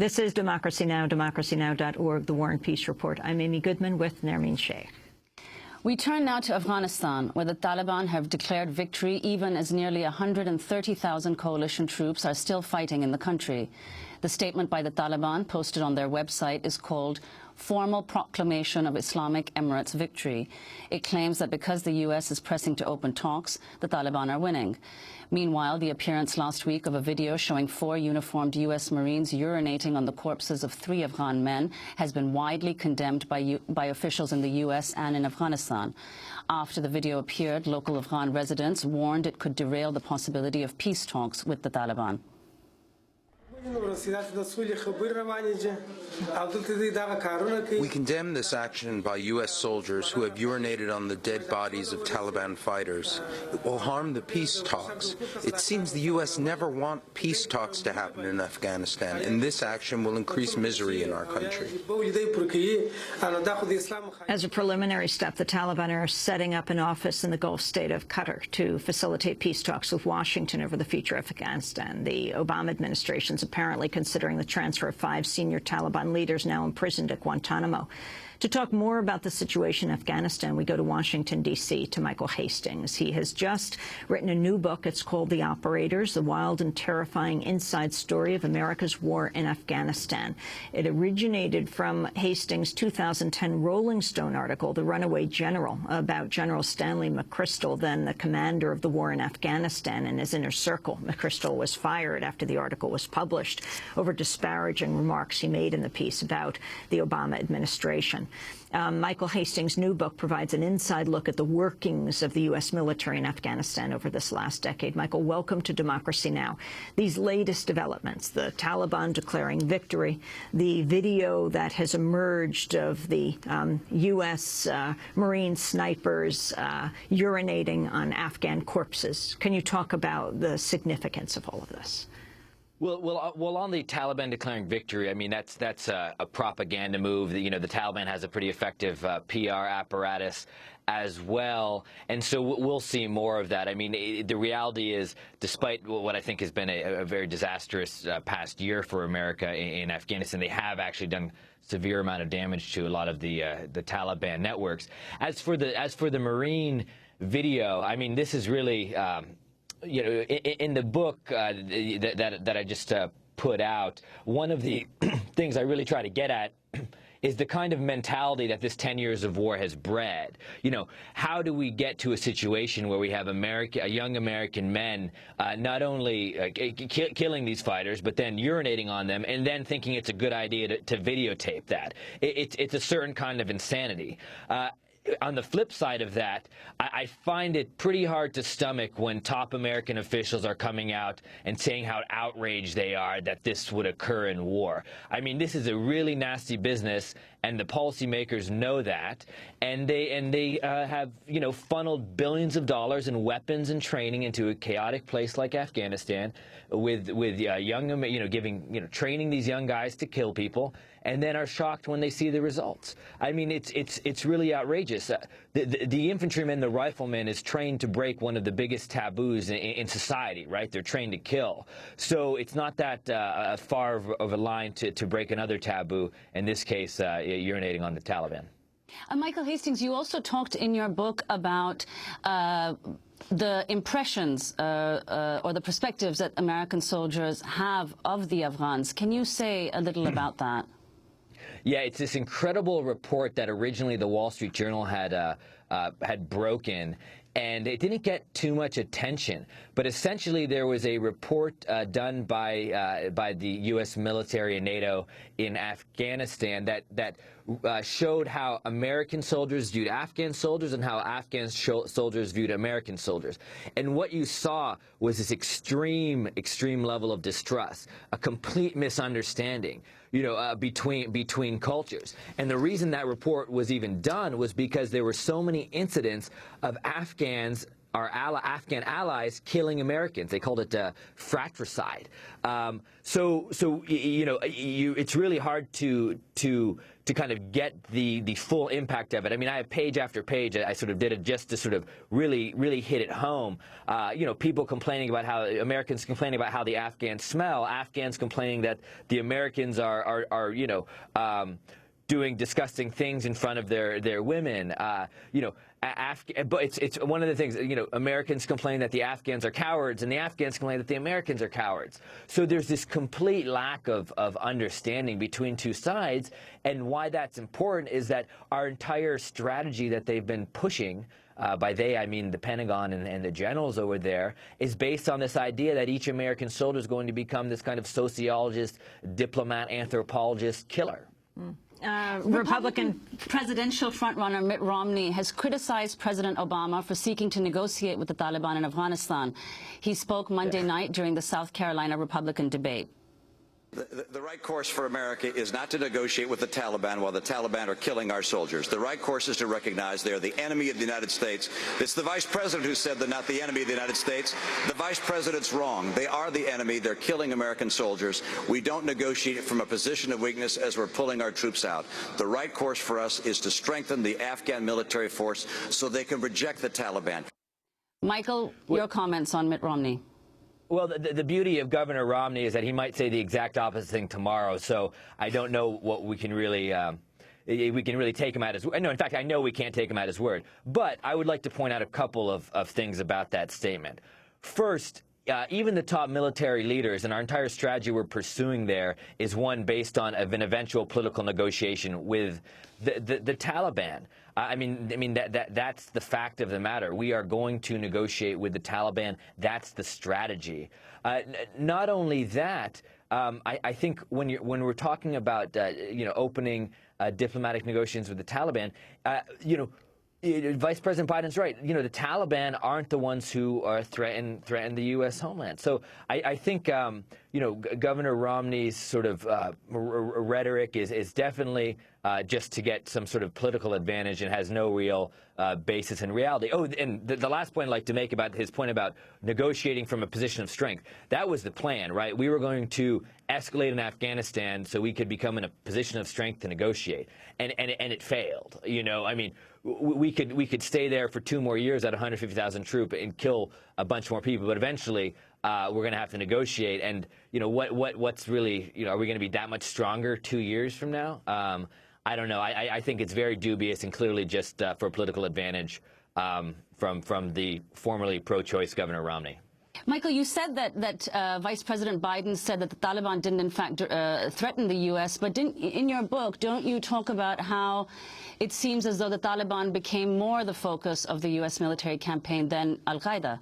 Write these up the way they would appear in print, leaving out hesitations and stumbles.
This is Democracy Now!, democracynow.org, The War and Peace Report. I'm Amy Goodman with Nermeen Sheikh. We turn now to Afghanistan, where the Taliban have declared victory even as nearly 130,000 coalition troops are still fighting in the country. The statement by the Taliban, posted on their website, is called Formal Proclamation of Islamic Emirates Victory. It claims that because the U.S. is pressing to open talks, the Taliban are winning. Meanwhile, the appearance last week of a video showing 4 uniformed U.S. Marines urinating on the corpses of 3 Afghan men has been widely condemned by officials in the U.S. and in Afghanistan. After the video appeared, local Afghan residents warned it could derail the possibility of peace talks with the Taliban. We condemn this action by U.S. soldiers who have urinated on the dead bodies of Taliban fighters. It will harm the peace talks. It seems the U.S. never want peace talks to happen in Afghanistan, and this action will increase misery in our country. As a preliminary step, the Taliban are setting up an office in the Gulf state of Qatar to facilitate peace talks with Washington over the future of Afghanistan. The Obama administration's apparently considering the transfer of 5 senior Taliban leaders now imprisoned at Guantanamo. To talk more about the situation in Afghanistan, we go to Washington, D.C., to Michael Hastings. He has just written a new book. It's called The Operators, the Wild and Terrifying Inside Story of America's War in Afghanistan. It originated from Hastings' 2010 Rolling Stone article, The Runaway General, about General Stanley McChrystal, then the commander of the war in Afghanistan, and his inner circle. McChrystal was fired after the article was published over disparaging remarks he made in the piece about the Obama administration. Michael Hastings' new book provides an inside look at the workings of the U.S. military in Afghanistan over this last decade. Michael, welcome to Democracy Now! These latest developments, the Taliban declaring victory, the video that has emerged of the U.S. Marine snipers urinating on Afghan corpses. Can you talk about the significance of all of this? Well, on the Taliban declaring victory, I mean, that's a propaganda move. You know, the Taliban has a pretty effective PR apparatus as well, and so we'll see more of that. I mean, the reality is, despite what I think has been a very disastrous past year for America in Afghanistan, they have actually done severe amount of damage to a lot of the Taliban networks. As for the Marine video, I mean, this is really. You know, in the book that I just put out, one of the things I really try to get at is the kind of mentality that this 10 years of war has bred. You know, how do we get to a situation where we have young American men not only killing these fighters, but then urinating on them, and then thinking it's a good idea to videotape that? It's a certain kind of insanity. On the flip side of that, I find it pretty hard to stomach when top American officials are coming out and saying how outraged they are that this would occur in war. I mean, this is a really nasty business, and the policymakers know that, and they have, you know, funneled billions of dollars in weapons and training into a chaotic place like Afghanistan, with young, you know, training these young guys to kill people, and then are shocked when they see the results. I mean, it's really outrageous. The infantryman, the rifleman, is trained to break one of the biggest taboos in society, right? They're trained to kill. So it's not that far of a line to break another taboo, in this case, urinating on the Taliban. Michael Hastings, you also talked in your book about the impressions or the perspectives that American soldiers have of the Afghans. Can you say a little about that? Yeah, it's this incredible report that originally the Wall Street Journal had broken, and it didn't get too much attention. But essentially, there was a report done by the U.S. military and NATO in Afghanistan that showed how American soldiers viewed Afghan soldiers and how Afghan soldiers viewed American soldiers. And what you saw was this extreme level of distrust, a complete misunderstanding, you know, between cultures. And the reason that report was even done was because there were so many incidents of Afghans Afghan allies killing Americans. They called it fratricide. It's really hard to kind of get the full impact of it. I mean, I have page after page. I sort of did it just to sort of really hit it home. People complaining about how Americans complaining about how the Afghans smell. Afghans complaining that the Americans are doing disgusting things in front of their women. But it's one of the things, Americans complain that the Afghans are cowards, and the Afghans complain that the Americans are cowards. So there's this complete lack of understanding between two sides, and why that's important is that our entire strategy that they've been pushing, by they I mean the Pentagon and the generals over there, is based on this idea that each American soldier is going to become this kind of sociologist, diplomat, anthropologist, killer. Republican presidential frontrunner Mitt Romney has criticized President Obama for seeking to negotiate with the Taliban in Afghanistan. He spoke Monday night during the South Carolina Republican debate. The right course for America is not to negotiate with the Taliban while the Taliban are killing our soldiers. The right course is to recognize they're the enemy of the United States. It's the Vice President who said they're not the enemy of the United States. The Vice President's wrong. They are the enemy. They're killing American soldiers. We don't negotiate from a position of weakness as we're pulling our troops out. The right course for us is to strengthen the Afghan military force so they can reject the Taliban. Michael, your comments on Mitt Romney. Well, the beauty of Governor Romney is that he might say the exact opposite thing tomorrow, so I don't know what we can really take him at his word. No, in fact, I know we can't take him at his word. But I would like to point out a couple of things about that statement. First, even the top military leaders, and our entire strategy we're pursuing there is one based on an eventual political negotiation with the Taliban. That's the fact of the matter. We are going to negotiate with the Taliban. That's the strategy. Not only that, I think when we're talking about opening diplomatic negotiations with the Taliban, Vice President Biden's right. The Taliban aren't the ones who are threaten the U.S. homeland. So I think Governor Romney's sort of rhetoric is definitely just to get some sort of political advantage and has no real basis in reality. Oh, and the last point I'd like to make about his point about negotiating from a position of strength, that was the plan, right? We were going to escalate in Afghanistan so we could become in a position of strength to negotiate, and it failed. We could stay there for 2 more years at 150,000 troops and kill a bunch more people, but eventually we're going to have to negotiate. And what's really are we going to be that much stronger 2 years from now? I don't know. I think it's very dubious and clearly just for political advantage from the formerly pro-choice Governor Romney. Michael, you said that Vice President Biden said that the Taliban didn't, in fact, threaten the U.S., but in your book, don't you talk about how it seems as though the Taliban became more the focus of the U.S. military campaign than al-Qaeda?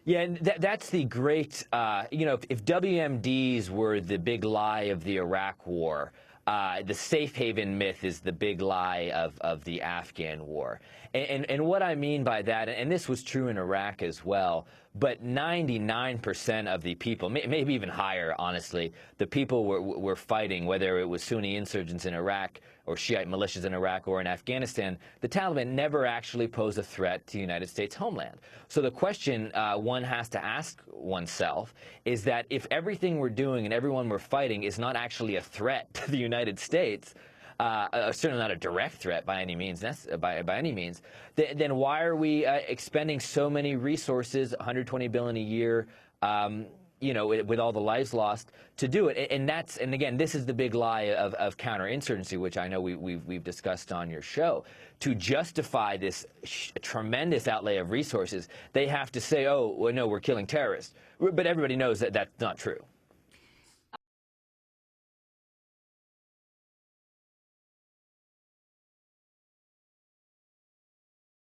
Yeah, and that's the great, if WMDs were the big lie of the Iraq War, the safe haven myth is the big lie of the Afghan war. And what I mean by that, and this was true in Iraq as well, but 99% of the people, maybe even higher, honestly, the people were fighting, whether it was Sunni insurgents in Iraq or Shiite militias in Iraq or in Afghanistan, the Taliban never actually posed a threat to the United States homeland. So the question one has to ask oneself is that if everything we're doing and everyone we're fighting is not actually a threat to the United States, certainly not a direct threat by any means, then why are we expending so many resources, $120 billion a year, with all the lives lost to do it? And again, this is the big lie of counterinsurgency, which I know we've discussed on your show. To justify this tremendous outlay of resources, they have to say, oh, well, no, we're killing terrorists. But everybody knows that that's not true.